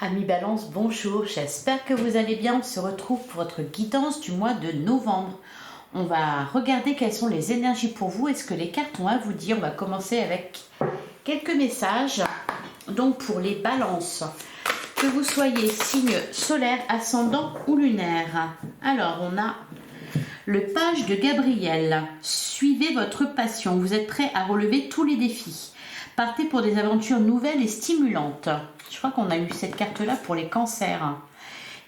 Amis Balance, bonjour, j'espère que vous allez bien. On se retrouve pour votre guidance du mois de novembre. On va regarder quelles sont les énergies pour vous et ce que les cartes ont à vous dire. On va commencer avec quelques messages. Donc pour les balances, que vous soyez signe solaire, ascendant ou lunaire. Alors on a le page de Gabriel. Suivez votre passion, vous êtes prêt à relever tous les défis. Partez pour des aventures nouvelles et stimulantes. Je crois qu'on a eu cette carte-là pour les cancers.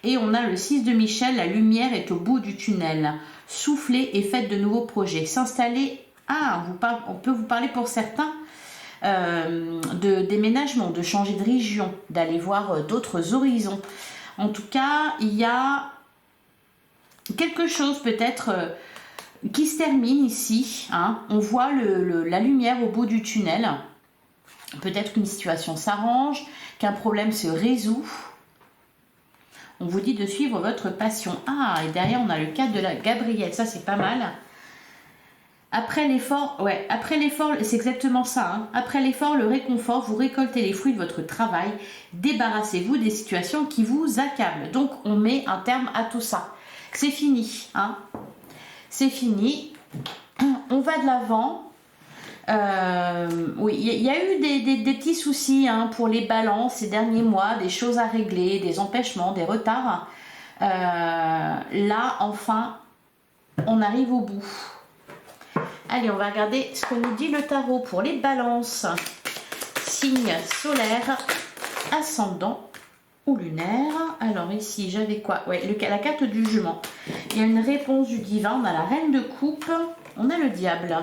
Et on a le 6 de Michel, la lumière est au bout du tunnel. Soufflez et faites de nouveaux projets. S'installer, on peut vous parler pour certains de déménagement, de changer de région, d'aller voir d'autres horizons. En tout cas, il y a quelque chose peut-être qui se termine ici. On voit la lumière au bout du tunnel. Peut-être qu'une situation s'arrange, qu'un problème se résout. On vous dit de suivre votre passion. Et derrière, on a le cadre de la Gabrielle. Ça, c'est pas mal. Après l'effort, c'est exactement ça. Après l'effort, le réconfort, vous récoltez les fruits de votre travail. Débarrassez-vous des situations qui vous accablent. Donc, on met un terme à tout ça. C'est fini. C'est fini. On va de l'avant. Oui, il y a eu des petits soucis pour les balances ces derniers mois, des choses à régler, des empêchements, des retards. Là, enfin, on arrive au bout. Allez, on va regarder ce que nous dit le tarot pour les balances. Signe solaire, ascendant ou lunaire. Alors ici, j'avais quoi? La carte du jugement. Il y a une réponse du divin. On a la reine de coupe. On a le diable.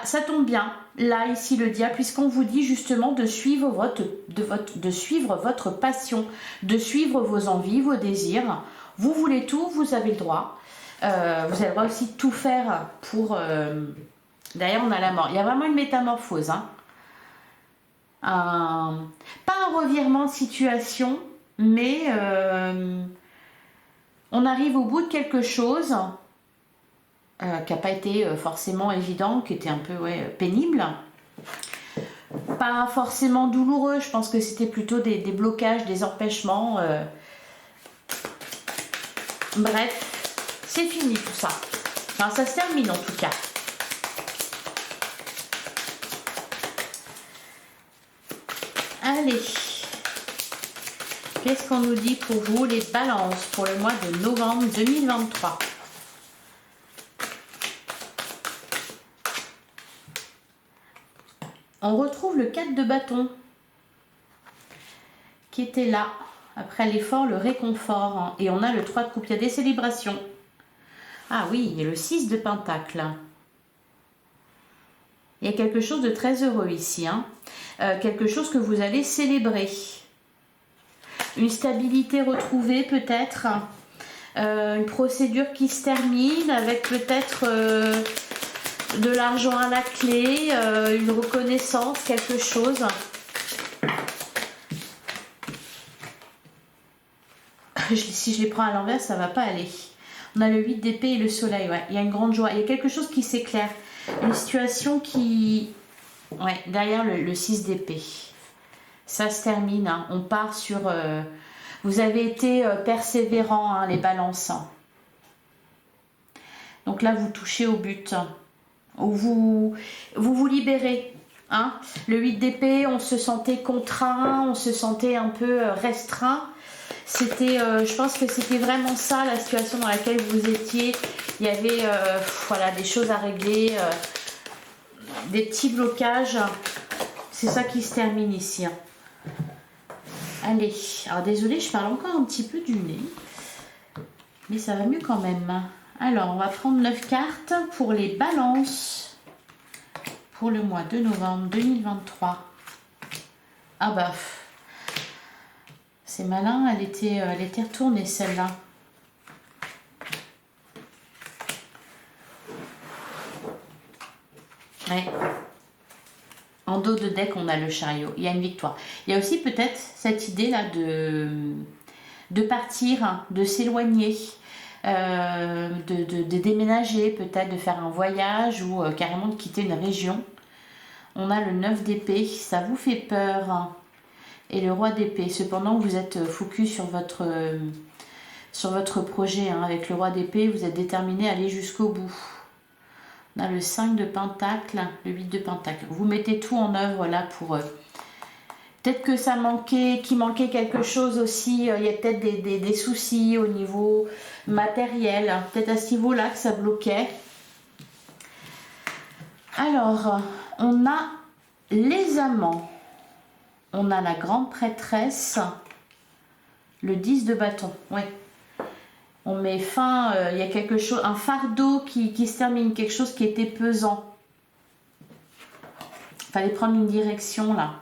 Ça tombe bien, là, ici, le diable, puisqu'on vous dit justement de suivre votre passion, de suivre vos envies, vos désirs. Vous voulez tout, vous avez le droit. Vous avez le droit aussi de tout faire pour... D'ailleurs, on a la mort. Il y a vraiment une métamorphose. Pas un revirement de situation, mais on arrive au bout de quelque chose... qui n'a pas été forcément évident, qui était un peu pénible. Pas forcément douloureux, je pense que c'était plutôt des blocages, des empêchements. Bref, c'est fini tout ça. Enfin, ça se termine en tout cas. Allez, qu'est-ce qu'on nous dit pour vous les balances pour le mois de novembre 2023 ? On retrouve le 4 de bâton qui était là. Après l'effort, le réconfort. Et on a le 3 de coupe. Il y a des célébrations. Ah oui, il y a le 6 de pentacle. Il y a quelque chose de très heureux ici. Quelque chose que vous allez célébrer. Une stabilité retrouvée peut-être. Une procédure qui se termine avec peut-être... de l'argent à la clé, une reconnaissance, quelque chose. Si je les prends à l'envers, ça va pas aller. On a le 8 d'épée et le soleil, il y a une grande joie. Il y a quelque chose qui s'éclaire. Une situation qui... derrière le 6 d'épée. Ça se termine, on part sur... Vous avez été persévérant, les balances. Donc là, vous touchez au but. Vous vous libérez. Le 8 d'épée, on se sentait contraint, on se sentait un peu restreint. C'était, je pense que c'était vraiment ça la situation dans laquelle vous étiez. Il y avait des choses à régler, des petits blocages. C'est ça qui se termine ici. Allez, alors désolée, je parle encore un petit peu du nez, mais ça va mieux quand même. Alors, on va prendre 9 cartes pour les balances pour le mois de novembre 2023. C'est malin, elle était retournée celle-là. En dos de deck, on a le chariot. Il y a une victoire. Il y a aussi peut-être cette idée-là de partir, de s'éloigner. De déménager, peut-être de faire un voyage ou carrément de quitter une région. On a le 9 d'épée, ça vous fait peur. et le roi d'épée. Cependant, vous êtes focus sur votre projet. Hein. Avec le roi d'épée, vous êtes déterminé à aller jusqu'au bout. On a le 5 de pentacle, le 8 de pentacle. Vous mettez tout en œuvre là pour... peut-être que ça manquait, qu'il manquait quelque chose aussi. Il y a peut-être des soucis au niveau matériel. Peut-être à ce niveau-là que ça bloquait. Alors, on a les amants. On a la grande prêtresse. Le 10 de bâton. Ouais. On met fin, il y a quelque chose, un fardeau qui se termine, quelque chose qui était pesant. Fallait prendre une direction là.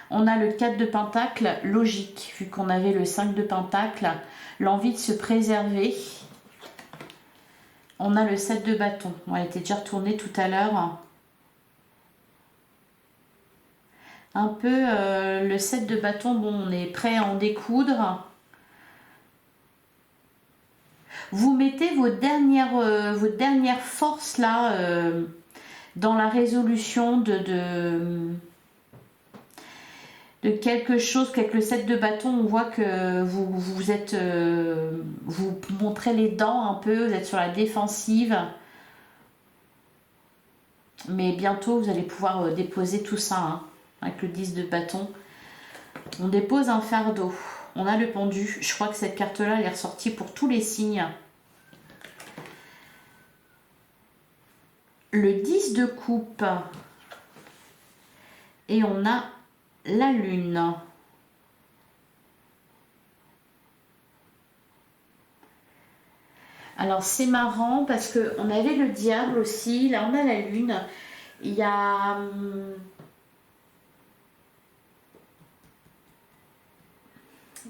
On a le 4 de pentacle, logique, vu qu'on avait le 5 de pentacle, l'envie de se préserver. On a le 7 de bâton, on était déjà retourné tout à l'heure. Un peu le 7 de bâton, bon, on est prêt à en découdre. Vous mettez vos dernières forces là dans la résolution de quelque chose. Qu'avec le 7 de bâton, on voit que vous êtes vous montrez les dents un peu, vous êtes sur la défensive. Mais bientôt, vous allez pouvoir déposer tout ça hein, avec le 10 de bâton. On dépose un fardeau. On a le pendu. Je crois que cette carte-là, elle est ressortie pour tous les signes. Le 10 de coupe. Et on a la lune. Alors c'est marrant parce que on avait le diable aussi. Là on a la lune. Il y a...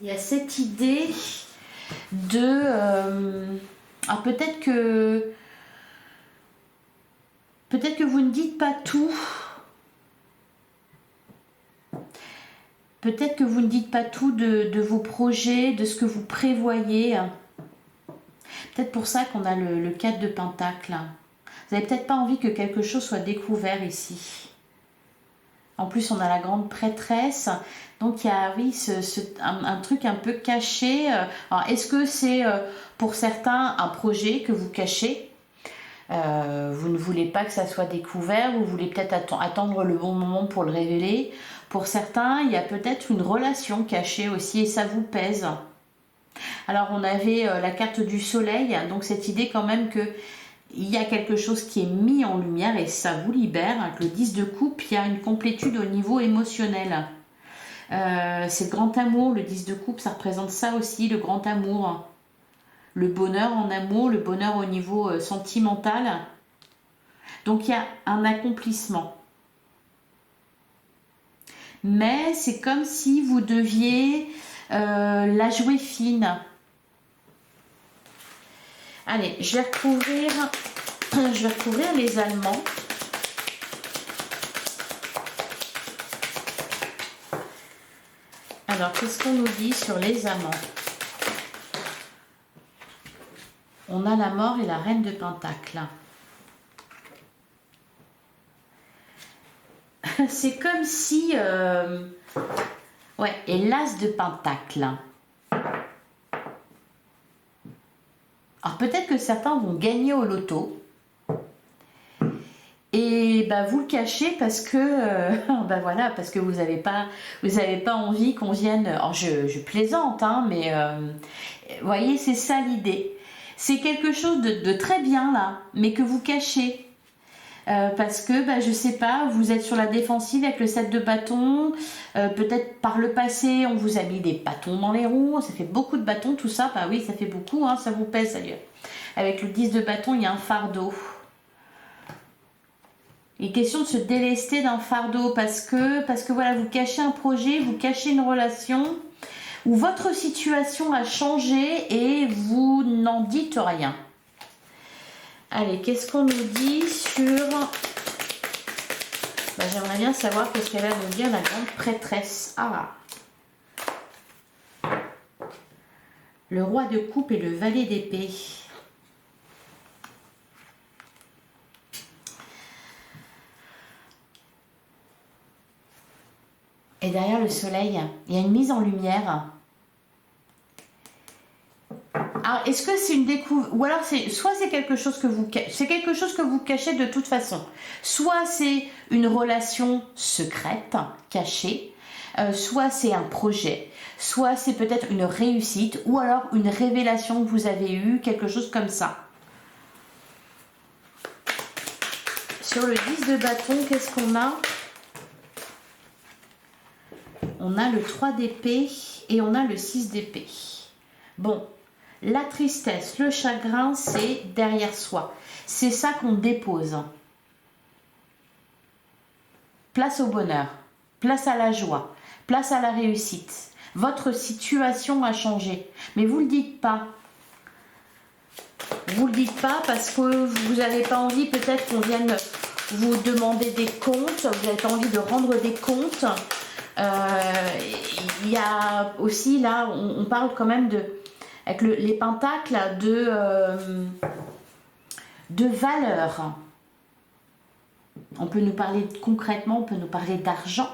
il y a cette idée de... alors peut-être que vous ne dites pas tout. Peut-être que vous ne dites pas tout de vos projets, de ce que vous prévoyez. Peut-être pour ça qu'on a le 4 de pentacle. Vous n'avez peut-être pas envie que quelque chose soit découvert ici. En plus, on a la grande prêtresse. Donc, il y a, oui, un truc un peu caché. Alors, est-ce que c'est pour certains un projet que vous cachez ? Vous ne voulez pas que ça soit découvert. Vous voulez peut-être attendre le bon moment pour le révéler. Pour certains, il y a peut-être une relation cachée aussi et ça vous pèse. Alors, on avait la carte du soleil. Donc, cette idée quand même que il y a quelque chose qui est mis en lumière et ça vous libère. Avec le 10 de coupe, il y a une complétude au niveau émotionnel. C'est le grand amour, le 10 de coupe, ça représente ça aussi, le grand amour. Le bonheur en amour, le bonheur au niveau sentimental. Donc il y a un accomplissement. Mais c'est comme si vous deviez la jouer fine. Allez, je vais recouvrir les Allemands. Alors, qu'est-ce qu'on nous dit sur les amants? On a la mort et la reine de pentacle. C'est comme si... ouais, et l'as de pentacle. Alors peut-être que certains vont gagner au loto. Et bah, vous le cachez parce que bah voilà, parce que vous n'avez pas envie qu'on vienne. Alors je plaisante, hein, mais vous voyez, c'est ça l'idée. C'est quelque chose de très bien là, mais que vous cachez. Parce que, bah, je sais pas, vous êtes sur la défensive avec le 7 de bâton. Peut-être par le passé, on vous a mis des bâtons dans les roues. Ça fait beaucoup de bâtons, tout ça. Bah oui, ça fait beaucoup, hein, ça vous pèse d'ailleurs. Avec le 10 de bâton, il y a un fardeau. Il est question de se délester d'un fardeau parce que voilà, vous cachez un projet, vous cachez une relation où votre situation a changé et vous n'en dites rien. Allez, qu'est-ce qu'on nous dit sur... Bah, j'aimerais bien savoir qu'est-ce qu'elle va nous dire, la grande prêtresse. Ah, le roi de coupe et le valet d'épée. Et derrière le soleil, il y a une mise en lumière. Alors, est-ce que c'est une découverte, ou alors soit c'est quelque chose que vous cachez de toute façon, soit c'est une relation secrète, cachée, soit c'est un projet, soit c'est peut-être une réussite, ou alors une révélation que vous avez eue, quelque chose comme ça. Sur le 10 de bâton, qu'est-ce qu'on a? On a le 3 d'épée et on a le 6 d'épée. Bon. La tristesse, le chagrin, c'est derrière soi. C'est ça qu'on dépose. Place au bonheur, place à la joie, place à la réussite. Votre situation a changé, mais vous ne le dites pas. Vous ne le dites pas parce que vous n'avez pas envie peut-être qu'on vienne vous demander des comptes, vous n'avez pas envie de rendre des comptes. Il y a aussi là, on parle quand même de... avec les pentacles de valeur. On peut nous parler concrètement, on peut nous parler d'argent.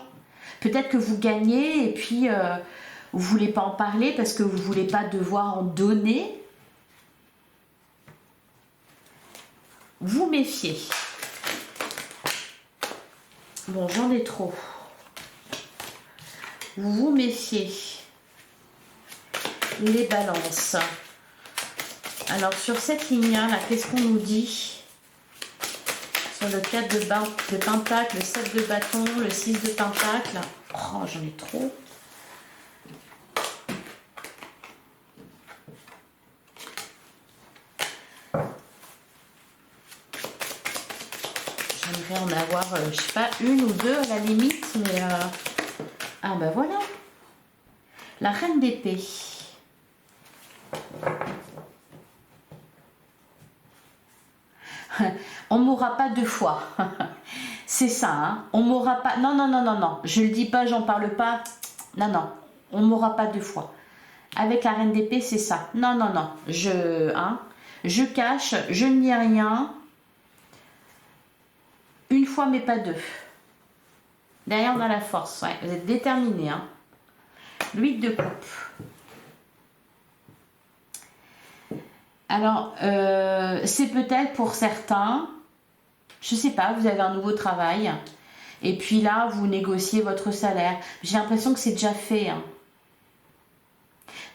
Peut-être que vous gagnez et puis vous ne voulez pas en parler parce que vous ne voulez pas devoir en donner. Vous méfiez. Bon, j'en ai trop. Vous vous méfiez. Les balances. Alors sur cette ligne là, qu'est-ce qu'on nous dit? Sur le 4 de pentacle, le 7 de bâton, le 6 de pentacle. Oh, j'en ai trop. J'aimerais en avoir, je sais pas, une ou deux à la limite, mais ah ben voilà. La reine d'épée. On m'aura pas deux fois. C'est ça, hein. On m'aura pas... Non, non, non, non, non. Je le dis pas, j'en parle pas. Non, non. On m'aura pas deux fois. Avec la reine d'épée, c'est ça. Non, non, non. Je cache, je ne dis rien. Une fois, mais pas deux. Derrière, on a la force. Ouais, vous êtes déterminé, hein. L'huile de coupe. Alors, c'est peut-être pour certains, je sais pas, vous avez un nouveau travail, et puis là, vous négociez votre salaire. J'ai l'impression que c'est déjà fait, hein.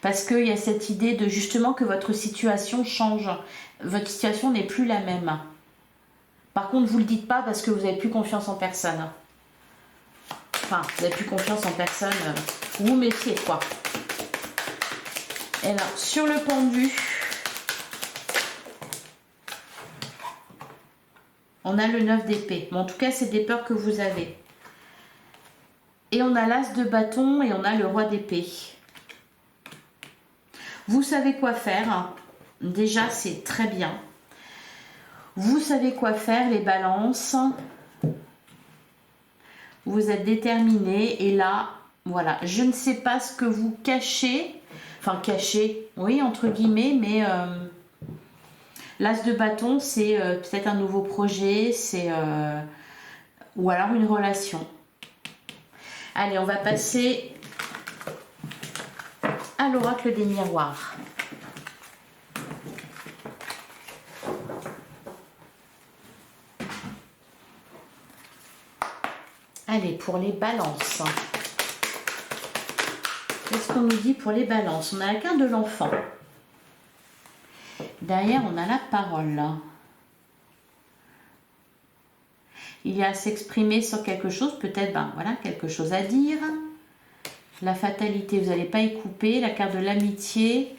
Parce qu'il y a cette idée de justement que votre situation change. Votre situation n'est plus la même. Par contre, vous ne le dites pas parce que vous n'avez plus confiance en personne. Enfin, vous n'avez plus confiance en personne. Vous méfiez, quoi. Et alors, sur le pendu... On a le 9 d'épée. Mais en tout cas, c'est des peurs que vous avez. Et on a l'as de bâton et on a le roi d'épée. Vous savez quoi faire. Déjà, c'est très bien. Vous savez quoi faire, les balances. Vous êtes déterminés. Et là, voilà. Je ne sais pas ce que vous cachez. Enfin, cachez, oui, entre guillemets, mais... L'as de bâton, c'est peut-être un nouveau projet, c'est ou alors une relation. Allez, on va passer à l'oracle des miroirs. Allez, pour les balances. Qu'est-ce qu'on nous dit pour les balances? On a la carte de l'enfant. Derrière, on a la parole. Il y a à s'exprimer sur quelque chose, peut-être, ben voilà, quelque chose à dire. La fatalité, vous n'allez pas y couper. La carte de l'amitié,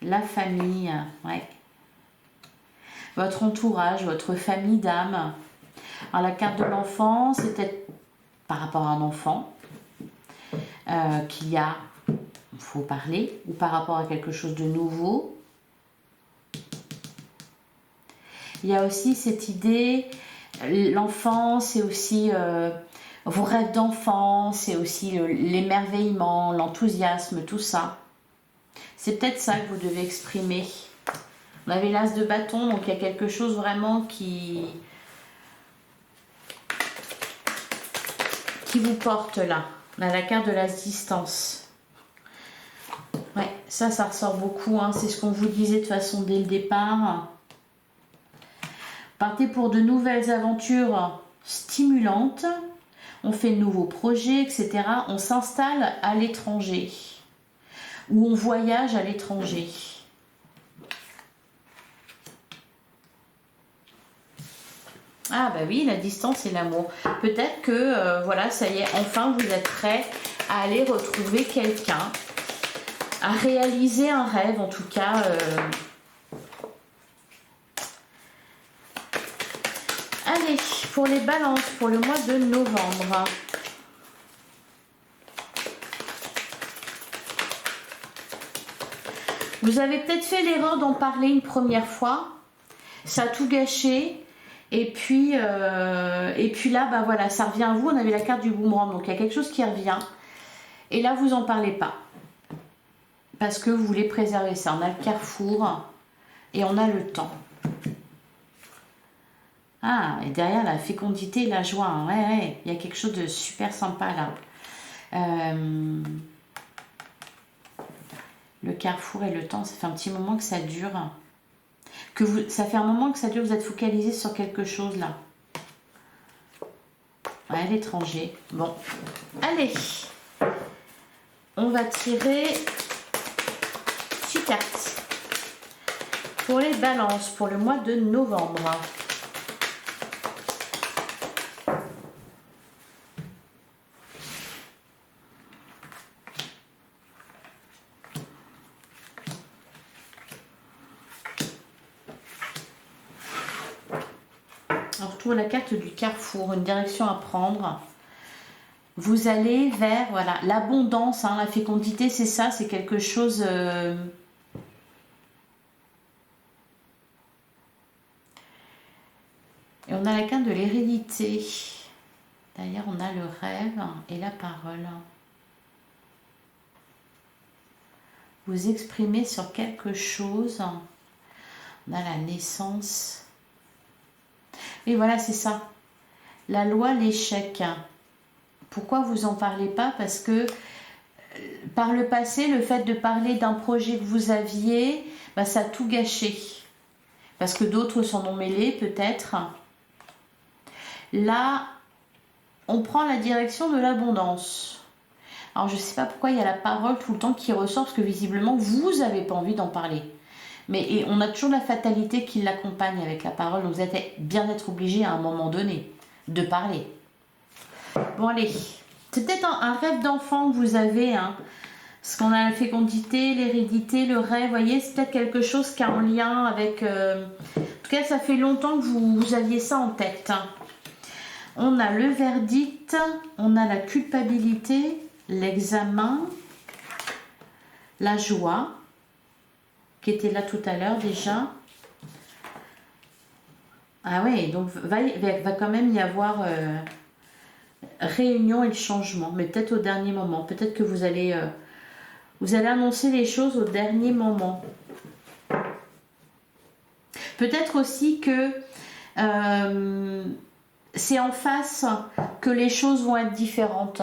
la famille, ouais. Votre entourage, votre famille d'âme. Alors, la carte de l'enfant, c'est peut-être par rapport à un enfant qu'il y a, il faut parler, ou par rapport à quelque chose de nouveau. Il y a aussi cette idée, l'enfant, c'est aussi vos rêves d'enfant, c'est aussi l'émerveillement, l'enthousiasme, tout ça. C'est peut-être ça que vous devez exprimer. On avait l'as de bâton, donc il y a quelque chose vraiment qui qui vous porte là. On a la carte de la distance. Ouais, ça ressort beaucoup. Hein. C'est ce qu'on vous disait de toute façon dès le départ. Partez pour de nouvelles aventures stimulantes. On fait de nouveaux projets, etc. On s'installe à l'étranger. Ou on voyage à l'étranger. Ah bah oui, la distance et l'amour. Peut-être que, voilà, ça y est, enfin vous êtes prêts à aller retrouver quelqu'un, à réaliser un rêve en tout cas. Allez, pour les balances, pour le mois de novembre. Vous avez peut-être fait l'erreur d'en parler une première fois. Ça a tout gâché. Et puis là, bah voilà, ça revient à vous. On avait la carte du boomerang, donc il y a quelque chose qui revient. Et là, vous n'en parlez pas. Parce que vous voulez préserver ça. On a le carrefour et on a le temps. Ah, et derrière la fécondité et la joie. Hein. Ouais, il y a quelque chose de super sympa là. Le carrefour et le temps, ça fait un petit moment que ça dure. Ça fait un moment que ça dure, vous êtes focalisé sur quelque chose là. Ouais, l'étranger. Bon, allez. On va tirer 6 cartes. Pour les balances, pour le mois de novembre. On retrouve la carte du carrefour, une direction à prendre. Vous allez vers voilà l'abondance, hein, la fécondité, c'est ça, c'est quelque chose. Et on a la carte de l'hérédité. D'ailleurs, on a le rêve et la parole. Vous exprimez sur quelque chose. On a la naissance. Et voilà, c'est ça. La loi, l'échec. Pourquoi vous en parlez pas? Parce que par le passé, le fait de parler d'un projet que vous aviez, bah, ça a tout gâché. Parce que d'autres s'en ont mêlé, peut-être. Là, on prend la direction de l'abondance. Alors, je ne sais pas pourquoi il y a la parole tout le temps qui ressort, parce que visiblement, vous n'avez pas envie d'en parler. Mais on a toujours la fatalité qui l'accompagne avec la parole, donc vous êtes bien être obligé à un moment donné de parler. Bon allez, c'est peut-être un rêve d'enfant que vous avez, hein, parce qu'on a la fécondité, l'hérédité, le rêve, vous voyez, c'est peut-être quelque chose qui a un lien avec... En tout cas, ça fait longtemps que vous aviez ça en tête. On a le verdict, on a la culpabilité, l'examen, la joie, qui était là tout à l'heure déjà. Ah ouais, donc va quand même y avoir réunion et le changement, mais peut-être au dernier moment. Peut-être que vous allez annoncer les choses au dernier moment. Peut-être aussi que c'est en face que les choses vont être différentes.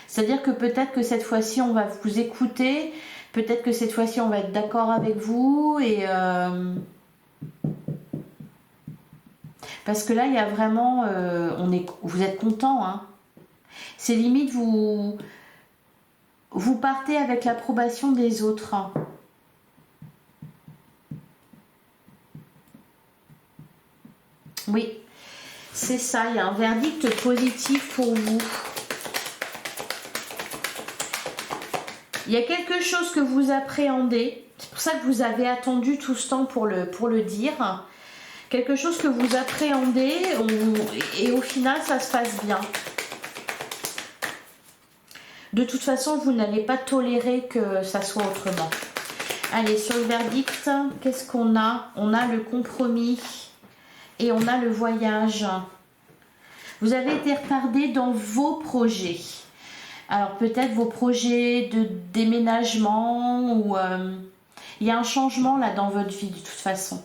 C'est-à-dire que peut-être que cette fois-ci, on va vous écouter. Peut-être que cette fois-ci, on va être d'accord avec vous. Et parce que là, il y a vraiment... vous êtes content. Hein. C'est limite, vous partez avec l'approbation des autres. Oui, c'est ça. Il y a un verdict positif pour vous. Il y a quelque chose que vous appréhendez. C'est pour ça que vous avez attendu tout ce temps pour le dire. Quelque chose que vous appréhendez et au final, ça se passe bien. De toute façon, vous n'allez pas tolérer que ça soit autrement. Allez, sur le verdict, qu'est-ce qu'on a? On a le compromis et on a le voyage. Vous avez été retardé dans vos projets. Alors peut-être vos projets de déménagement ou il y a un changement là dans votre vie de toute façon.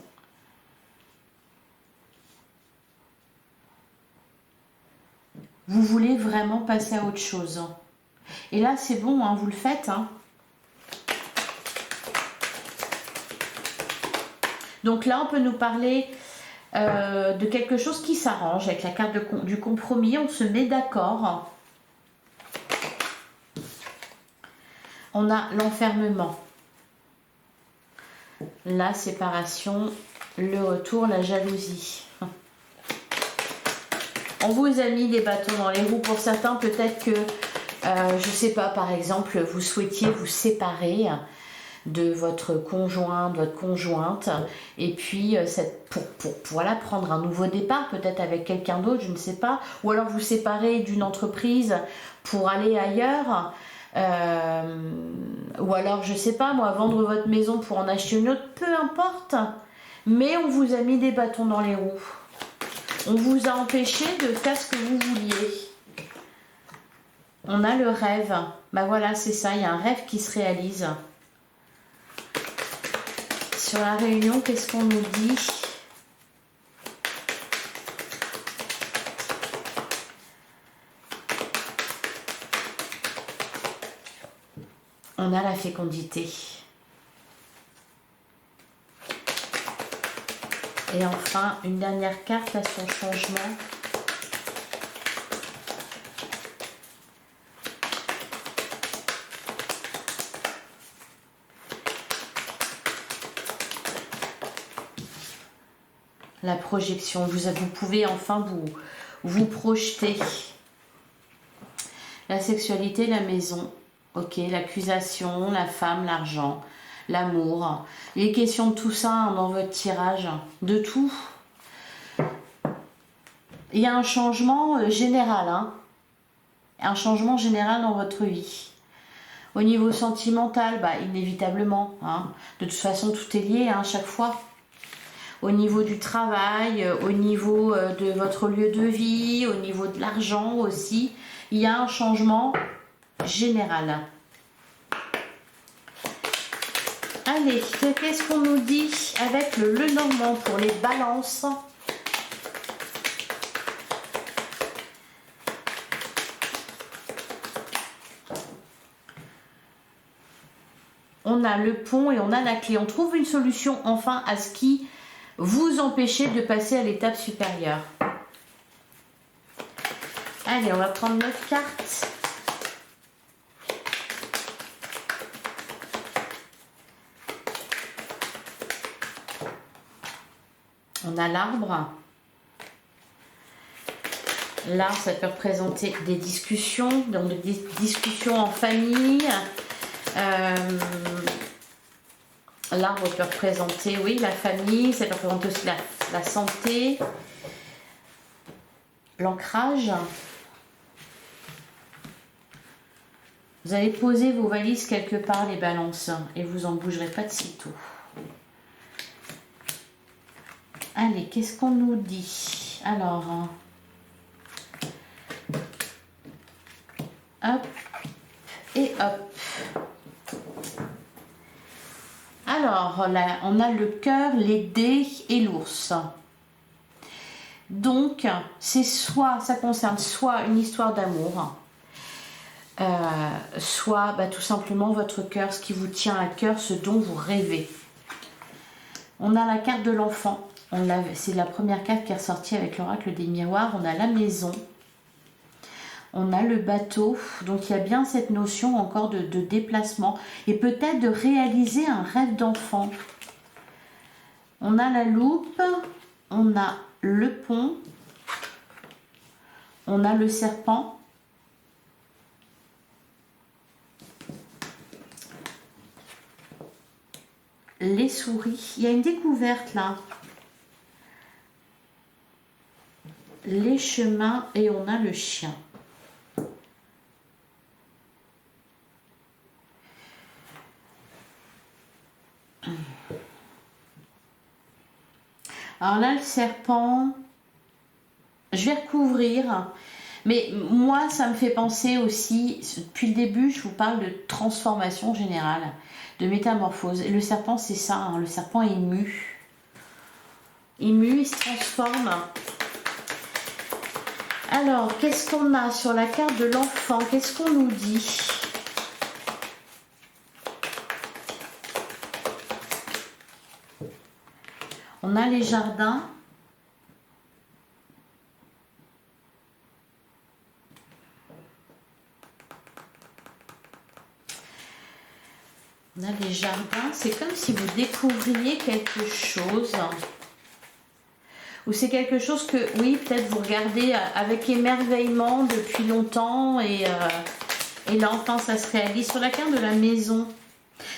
Vous voulez vraiment passer à autre chose. Et là, c'est bon, hein, vous le faites. Hein. Donc là, on peut nous parler de quelque chose qui s'arrange avec la carte du compromis. On se met d'accord. On a l'enfermement, la séparation, le retour, la jalousie. On vous a mis des bâtons dans les roues. Pour certains, peut-être que, je ne sais pas, par exemple, vous souhaitiez vous séparer de votre conjoint, de votre conjointe, et puis pour voilà, prendre un nouveau départ, peut-être avec quelqu'un d'autre, je ne sais pas, ou alors vous séparer d'une entreprise pour aller ailleurs, ou alors, je ne sais pas, moi, vendre votre maison pour en acheter une autre, peu importe, mais on vous a mis des bâtons dans les roues. On vous a empêché de faire ce que vous vouliez. On a le rêve. Ben voilà, c'est ça, il y a un rêve qui se réalise. Sur la réunion, qu'est-ce qu'on nous dit? On a la fécondité. Et enfin, une dernière carte à son changement. La projection. Vous pouvez enfin vous projeter. La sexualité, la maison. Ok, l'accusation, la femme, l'argent, l'amour. Il est question de tout ça hein, dans votre tirage. De tout. Il y a un changement général. Hein. Un changement général dans votre vie. Au niveau sentimental, bah, inévitablement. Hein. De toute façon, tout est lié hein, à chaque fois. Au niveau du travail, au niveau de votre lieu de vie, au niveau de l'argent aussi. Il y a un changement général. Allez, qu'est-ce qu'on nous dit avec le Lenormand pour les balances? On a le pont et on a la clé. On trouve une solution enfin à ce qui vous empêchez de passer à l'étape supérieure. Allez, on va prendre 9 cartes. On a l'arbre. L'arbre, ça peut représenter des discussions, donc des discussions en famille. L'arbre peut représenter, oui, la famille, ça peut représenter aussi la santé, l'ancrage. Vous allez poser vos valises quelque part, les balances, et vous en bougerez pas de sitôt. Allez, qu'est-ce qu'on nous dit? Alors, hop, et hop. Alors, là, on a le cœur, les dés et l'ours. Donc, c'est soit, ça concerne soit une histoire d'amour, soit bah, tout simplement votre cœur, ce qui vous tient à cœur, ce dont vous rêvez. On a la carte de l'enfant. C'est la première carte qui est ressortie avec l'oracle des miroirs. On a la maison. On a le bateau. Donc, il y a bien cette notion encore de déplacement. Et peut-être de réaliser un rêve d'enfant. On a la loupe. On a le pont. On a le serpent. Les souris. Il y a une découverte là. Les chemins et on a le chien. Alors là, le serpent, je vais recouvrir, mais moi, ça me fait penser aussi, depuis le début, je vous parle de transformation générale, de métamorphose. Et le serpent, c'est ça, hein, le serpent est mu. Il mue, il se transforme. Alors, qu'est-ce qu'on a sur la carte de l'enfant? Qu'est-ce qu'on nous dit? On a les jardins. On a les jardins. C'est comme si vous découvriez quelque chose. Ou c'est quelque chose que, oui, peut-être vous regardez avec émerveillement depuis longtemps et là, enfin, ça se réalise sur la carte de la maison.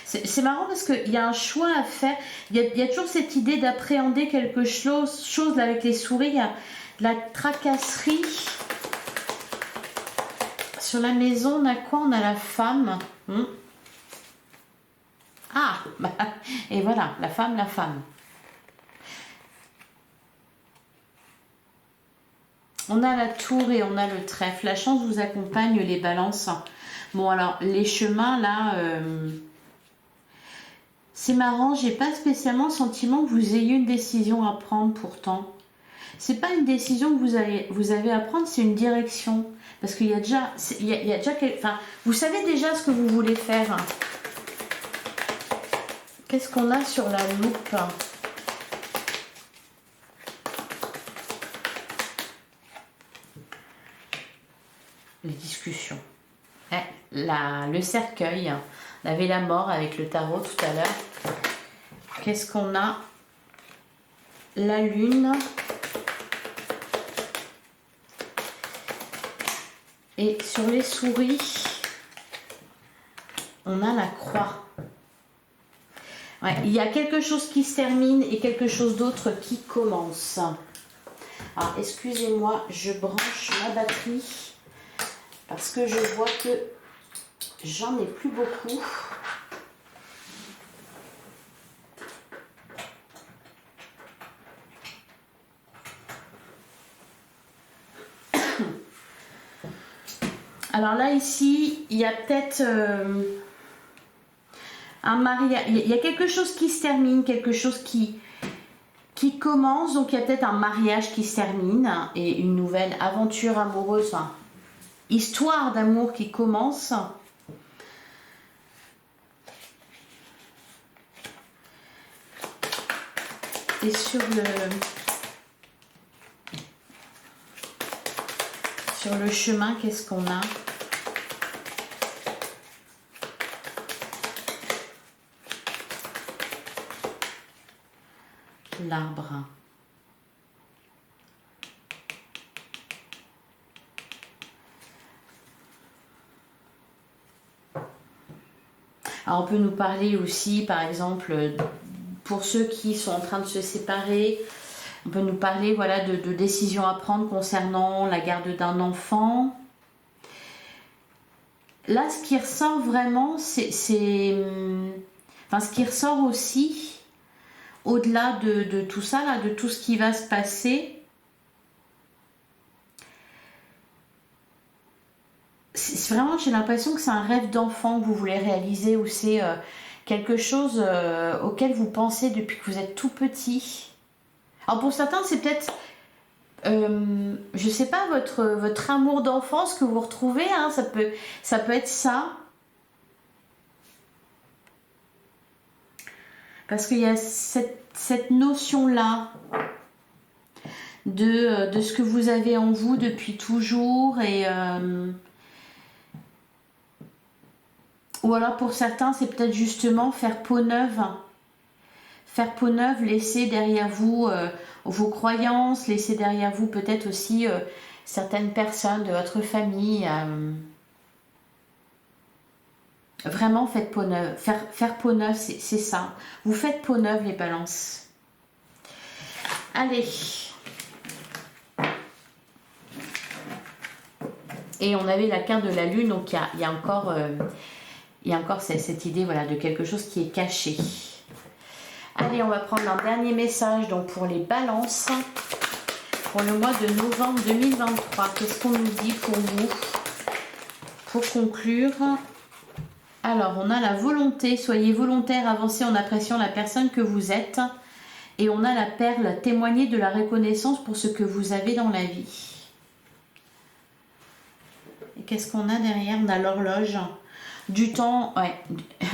C'est marrant parce qu'il y a un choix à faire. Il y a toujours cette idée d'appréhender quelque chose là, avec les souris. Il y a de la tracasserie. Sur la maison, on a quoi? On a la femme. Ah, bah, et voilà, la femme, la femme. On a la tour et on a le trèfle. La chance vous accompagne, les balances. Bon, alors, les chemins, là, c'est marrant, j'ai pas spécialement le sentiment que vous ayez une décision à prendre pourtant. C'est pas une décision que vous avez à prendre, c'est une direction. Parce qu'il y a déjà, enfin, vous savez déjà ce que vous voulez faire. Qu'est-ce qu'on a sur la loupe? Les discussions. Le cercueil. On avait la mort avec le tarot tout à l'heure. Qu'est-ce qu'on a? La lune. Et sur les souris, on a la croix. Ouais, il y a quelque chose qui se termine et quelque chose d'autre qui commence. Alors, excusez-moi, je branche ma batterie parce que je vois que j'en ai plus beaucoup. Alors là, ici, il y a peut-être un mariage. Il y a quelque chose qui se termine, quelque chose qui commence. Donc, il y a peut-être un mariage qui se termine et une nouvelle aventure amoureuse, enfin, histoire d'amour qui commence. Et sur le chemin, qu'est-ce qu'on a? L'arbre. Alors on peut nous parler aussi, par exemple, pour ceux qui sont en train de se séparer, on peut nous parler, voilà, de décisions à prendre concernant la garde d'un enfant. Là, ce qui ressort vraiment, enfin, ce qui ressort aussi, au-delà de tout ça, là, de tout ce qui va se passer, c'est vraiment, j'ai l'impression que c'est un rêve d'enfant que vous voulez réaliser, ou c'est quelque chose auquel vous pensez depuis que vous êtes tout petit. Alors pour certains, c'est peut-être, je sais pas, votre amour d'enfance que vous retrouvez, hein, ça peut être ça. Parce qu'il y a cette notion-là de ce que vous avez en vous depuis toujours. Et ou alors pour certains, c'est peut-être justement faire peau neuve. Faire peau neuve, laisser derrière vous vos croyances, laisser derrière vous peut-être aussi certaines personnes de votre famille. Vraiment, faites peau neuve. Faire peau neuve, c'est ça. Vous faites peau neuve, les balances. Allez. Et on avait la carte de la lune, donc il y a encore cette idée, voilà, de quelque chose qui est caché. Allez, on va prendre un dernier message donc pour les balances. Pour le mois de novembre 2023. Qu'est-ce qu'on nous dit pour vous? Pour conclure... Alors, on a la volonté, soyez volontaire, avancez en appréciant la personne que vous êtes. Et on a la perle, témoigner de la reconnaissance pour ce que vous avez dans la vie. qu'est-ce qu'on a derrière? On a l'horloge. Du temps, ouais,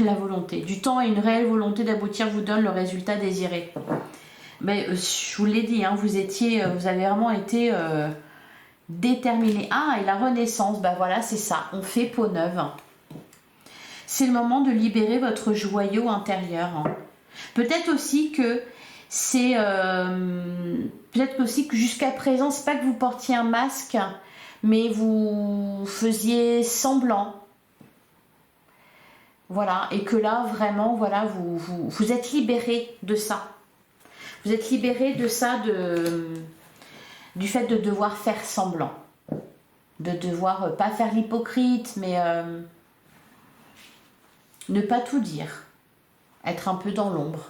la volonté. Du temps et une réelle volonté d'aboutir vous donne le résultat désiré. Mais je vous l'ai dit, hein, vous avez vraiment été déterminé. Ah, et la renaissance, bah voilà, c'est ça. On fait peau neuve. C'est le moment de libérer votre joyau intérieur. Peut-être aussi que c'est... peut-être aussi que jusqu'à présent, c'est pas que vous portiez un masque, mais vous faisiez semblant. Voilà, et que là, vraiment, voilà, vous êtes libéré de ça. Vous êtes libéré de ça, du fait de devoir faire semblant. De devoir, pas faire l'hypocrite, mais ne pas tout dire. Être un peu dans l'ombre.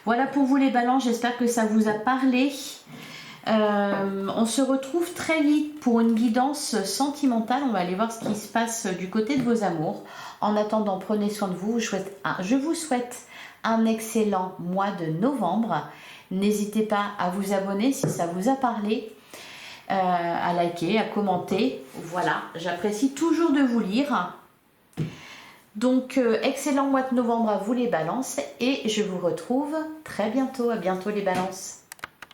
Voilà pour vous les balances, j'espère que ça vous a parlé. On se retrouve très vite pour une guidance sentimentale. On va aller voir ce qui se passe du côté de vos amours. En attendant, prenez soin de vous. Je vous souhaite un excellent mois de novembre. N'hésitez pas à vous abonner si ça vous a parlé, à liker, à commenter. Voilà, j'apprécie toujours de vous lire. Donc, excellent mois de novembre à vous les balances. Et je vous retrouve très bientôt. À bientôt les balances.